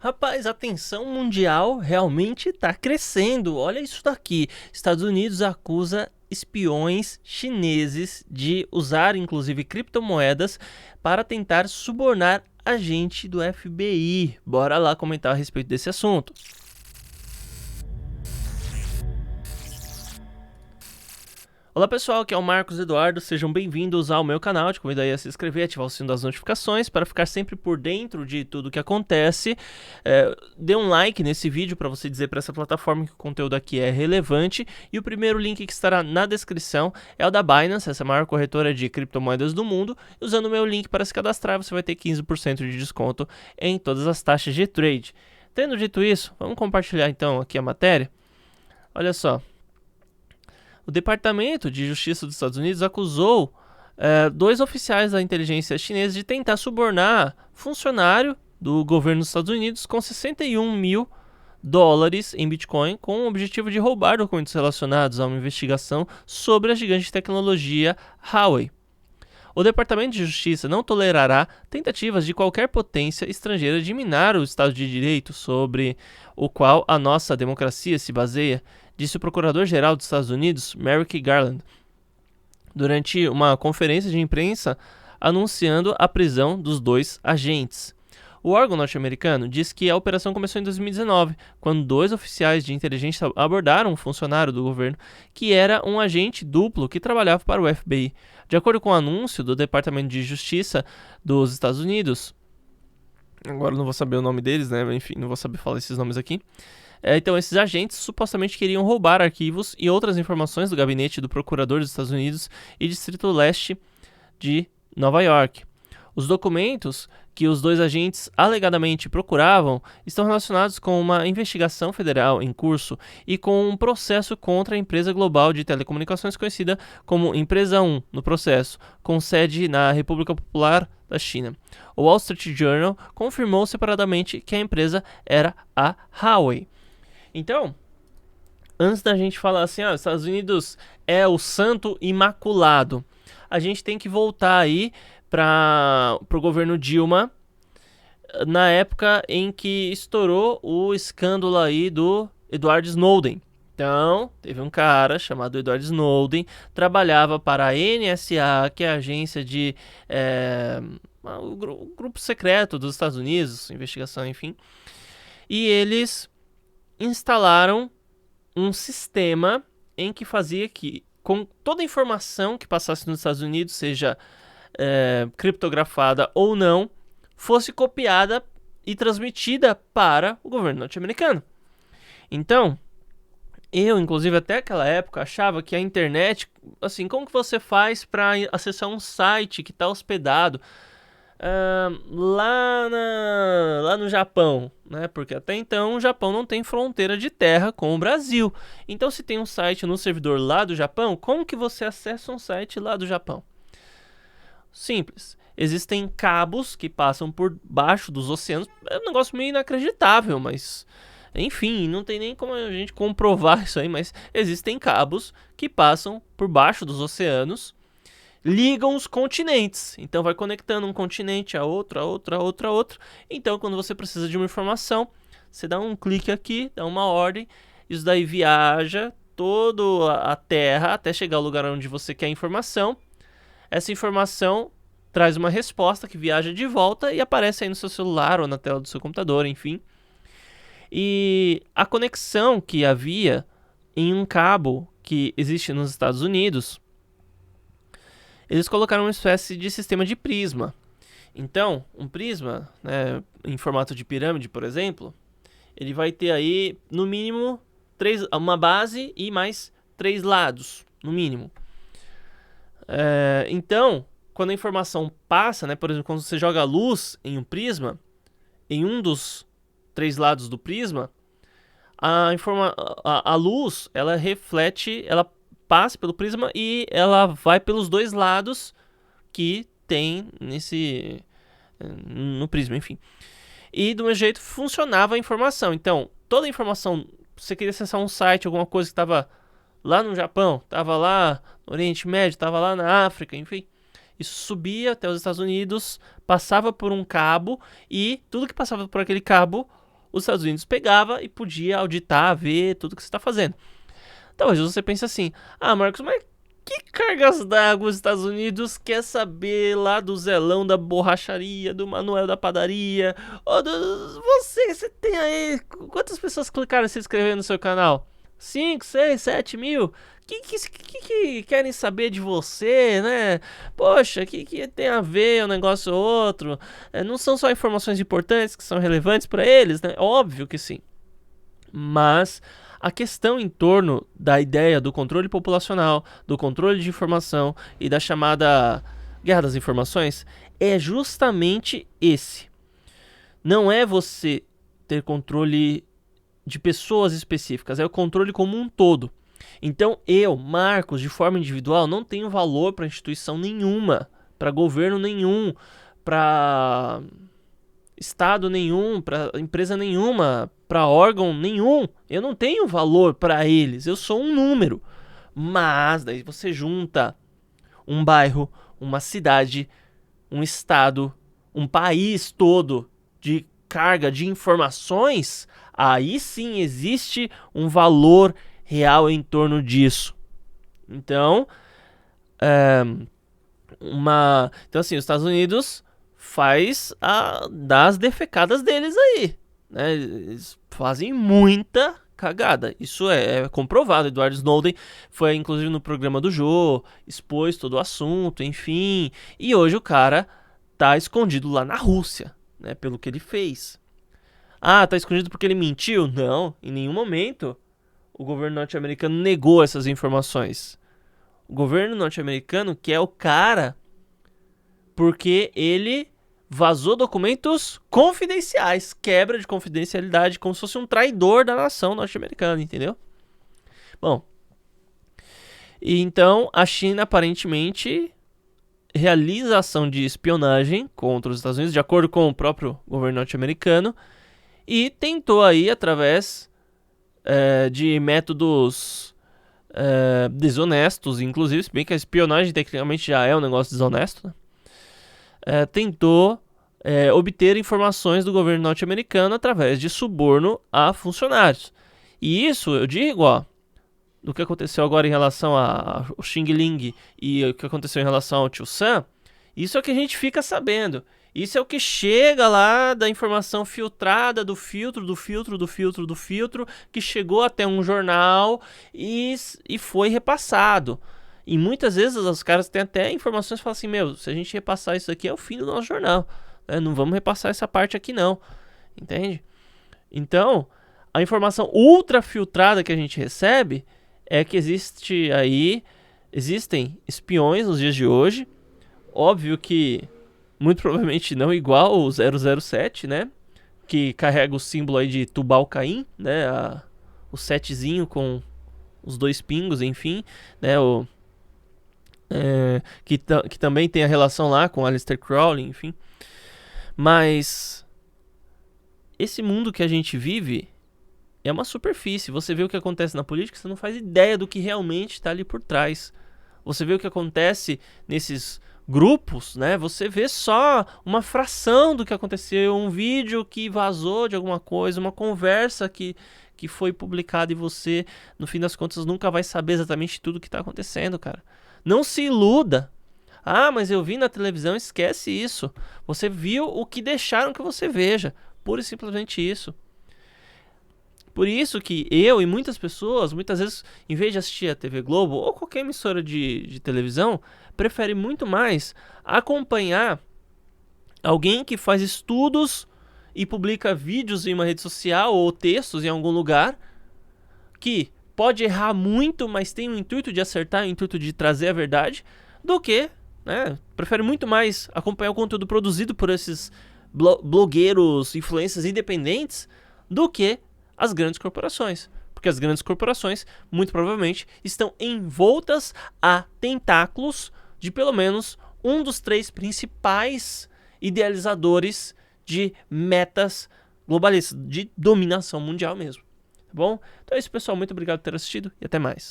Rapaz, a tensão mundial realmente está crescendo. Olha isso daqui. Estados Unidos acusa espiões chineses de usar inclusive criptomoedas para tentar subornar agente do FBI. Bora lá comentar a respeito desse assunto. Olá pessoal, aqui é o Marcos Eduardo, sejam bem-vindos ao meu canal, te convido aí a se inscrever e ativar o sino das notificações para ficar sempre por dentro de tudo que acontece. Dê um like nesse vídeo para você dizer para essa plataforma que o conteúdo aqui é relevante, e o primeiro link que estará na descrição é o da Binance, essa é a maior corretora de criptomoedas do mundo. Usando o meu link para se cadastrar, você vai ter 15% de desconto em todas as taxas de trade. Tendo dito isso, vamos compartilhar então aqui a matéria. Olha só. O Departamento de Justiça dos Estados Unidos acusou dois oficiais da inteligência chinesa de tentar subornar funcionário do governo dos Estados Unidos com 61 mil dólares em Bitcoin, com o objetivo de roubar documentos relacionados a uma investigação sobre a gigante de tecnologia Huawei. O Departamento de Justiça não tolerará tentativas de qualquer potência estrangeira de minar o Estado de Direito sobre o qual a nossa democracia se baseia, disse o Procurador-Geral dos Estados Unidos, Merrick Garland, durante uma conferência de imprensa anunciando a prisão dos dois agentes. O órgão norte-americano diz que a operação começou em 2019, quando dois oficiais de inteligência abordaram um funcionário do governo que era um agente duplo que trabalhava para o FBI. De acordo com o anúncio do Departamento de Justiça dos Estados Unidos, agora não vou saber o nome deles, né? Enfim, não vou saber falar esses nomes aqui. Então, esses agentes supostamente queriam roubar arquivos e outras informações do gabinete do Procurador dos Estados Unidos e Distrito Leste de Nova York. Os documentos que os dois agentes alegadamente procuravam estão relacionados com uma investigação federal em curso e com um processo contra a empresa global de telecomunicações conhecida como Empresa 1 no processo, com sede na República Popular da China. O Wall Street Journal confirmou separadamente que a empresa era a Huawei. Então, antes da gente falar assim, os Estados Unidos é o santo imaculado, a gente tem que voltar aí para o governo Dilma, na época em que estourou o escândalo aí do Edward Snowden. Então, teve um cara chamado Edward Snowden, trabalhava para a NSA, que é a agência de o grupo secreto dos Estados Unidos, investigação, enfim, e eles instalaram um sistema em que fazia que, com toda a informação que passasse nos Estados Unidos, seja criptografada ou não, fosse copiada e transmitida para o governo norte-americano. Então, eu, inclusive, até aquela época, achava que a internet, assim, como que você faz para acessar um site que está hospedado lá no Japão, né? Porque até então o Japão não tem fronteira de terra com o Brasil. Então, se tem um site no servidor lá do Japão, como que você acessa um site lá do Japão? Simples. Existem cabos que passam por baixo dos oceanos. É um negócio meio inacreditável, mas enfim, não tem nem como a gente comprovar isso aí, mas existem cabos que passam por baixo dos oceanos, ligam os continentes. Então vai conectando um continente a outro, a outro, a outro, a outro. Então quando você precisa de uma informação, você dá um clique aqui, dá uma ordem, isso daí viaja toda a Terra até chegar ao lugar onde você quer a informação. Essa informação traz uma resposta que viaja de volta e aparece aí no seu celular ou na tela do seu computador, enfim. E a conexão que havia em um cabo que existe nos Estados Unidos, eles colocaram uma espécie de sistema de prisma. Então, um prisma, né, em formato de pirâmide, por exemplo, ele vai ter aí, no mínimo, uma base e mais 3 lados, no mínimo. Então, quando a informação passa, né, por exemplo, quando você joga luz em um prisma, em um dos 3 lados do prisma, a luz, ela reflete, ela passa pelo prisma e ela vai pelos 2 lados que tem no prisma, enfim. E do mesmo jeito funcionava a informação. Então, toda a informação, você queria acessar um site, alguma coisa que estava lá no Japão, estava lá no Oriente Médio, estava lá na África, enfim. Isso subia até os Estados Unidos, passava por um cabo e tudo que passava por aquele cabo os Estados Unidos pegava e podia auditar, ver tudo que você está fazendo. Talvez você pense assim, Marcos, mas que cargas d'água os Estados Unidos quer saber lá do Zelão da borracharia, do Manuel da padaria, ou você tem aí, quantas pessoas clicaram em se inscrever no seu canal? 5, 6, 7 mil? Que querem saber de você, né? Poxa, que tem a ver um negócio ou outro? Não são só informações importantes que são relevantes para eles, né? Óbvio que sim. Mas a questão em torno da ideia do controle populacional, do controle de informação e da chamada guerra das informações é justamente esse. Não é você ter controle de pessoas específicas, é o controle como um todo. Então eu, Marcos, de forma individual, não tenho valor para instituição nenhuma, para governo nenhum, para estado nenhum, para empresa nenhuma, para órgão nenhum. Eu não tenho valor para eles, eu sou um número. Mas daí você junta um bairro, uma cidade, um estado, um país todo de carga de informações, aí sim existe um valor real em torno disso. Então, então assim, os Estados Unidos faz das defecadas deles aí, né? Eles fazem muita cagada, isso é comprovado. Edward Snowden foi inclusive no programa do Jô, expôs todo o assunto, enfim, e hoje o cara tá escondido lá na Rússia, né, pelo que ele fez. Tá escondido porque ele mentiu? Não, em nenhum momento o governo norte-americano negou essas informações. O governo norte-americano quer o cara porque ele vazou documentos confidenciais, quebra de confidencialidade, como se fosse um traidor da nação norte-americana, entendeu? Bom, e então a China aparentemente realiza ação de espionagem contra os Estados Unidos, de acordo com o próprio governo norte-americano, e tentou aí, através de métodos desonestos, inclusive, se bem que a espionagem tecnicamente já é um negócio desonesto, né? Tentou obter informações do governo norte-americano através de suborno a funcionários. E isso, eu digo, do que aconteceu agora em relação ao Xing Ling e o que aconteceu em relação ao Tio Sam, isso é o que a gente fica sabendo. Isso é o que chega lá da informação filtrada, do filtro, que chegou até um jornal e foi repassado. E muitas vezes os caras têm até informações que falam assim, se a gente repassar isso aqui é o fim do nosso jornal, né? Não vamos repassar essa parte aqui não, entende? Então, a informação ultra filtrada que a gente recebe é que existem espiões nos dias de hoje, óbvio que muito provavelmente não igual o 007, né? Que carrega o símbolo aí de Tubal-Caim, né? O setzinho com os 2 pingos, enfim, né? Que também tem a relação lá com Aleister Crowley, enfim. Mas esse mundo que a gente vive é uma superfície. Você vê o que acontece na política, você não faz ideia do que realmente está ali por trás. Você vê o que acontece nesses grupos, né? Você vê só uma fração do que aconteceu, um vídeo que vazou de alguma coisa, uma conversa que foi publicada e você, no fim das contas, nunca vai saber exatamente tudo o que está acontecendo, cara. Não se iluda. Mas eu vi na televisão, esquece isso. Você viu o que deixaram que você veja. Pura e simplesmente isso. Por isso que eu e muitas pessoas, muitas vezes, em vez de assistir a TV Globo ou qualquer emissora de televisão, prefere muito mais acompanhar alguém que faz estudos e publica vídeos em uma rede social ou textos em algum lugar, que pode errar muito, mas tem o intuito de acertar, o intuito de trazer a verdade, do que, né, prefere muito mais acompanhar o conteúdo produzido por esses blogueiros, influencers independentes, do que as grandes corporações. Porque as grandes corporações, muito provavelmente, estão envoltas a tentáculos de pelo menos um dos 3 principais idealizadores de metas globalistas, de dominação mundial mesmo. Tá bom? Então é isso, pessoal. Muito obrigado por ter assistido e até mais.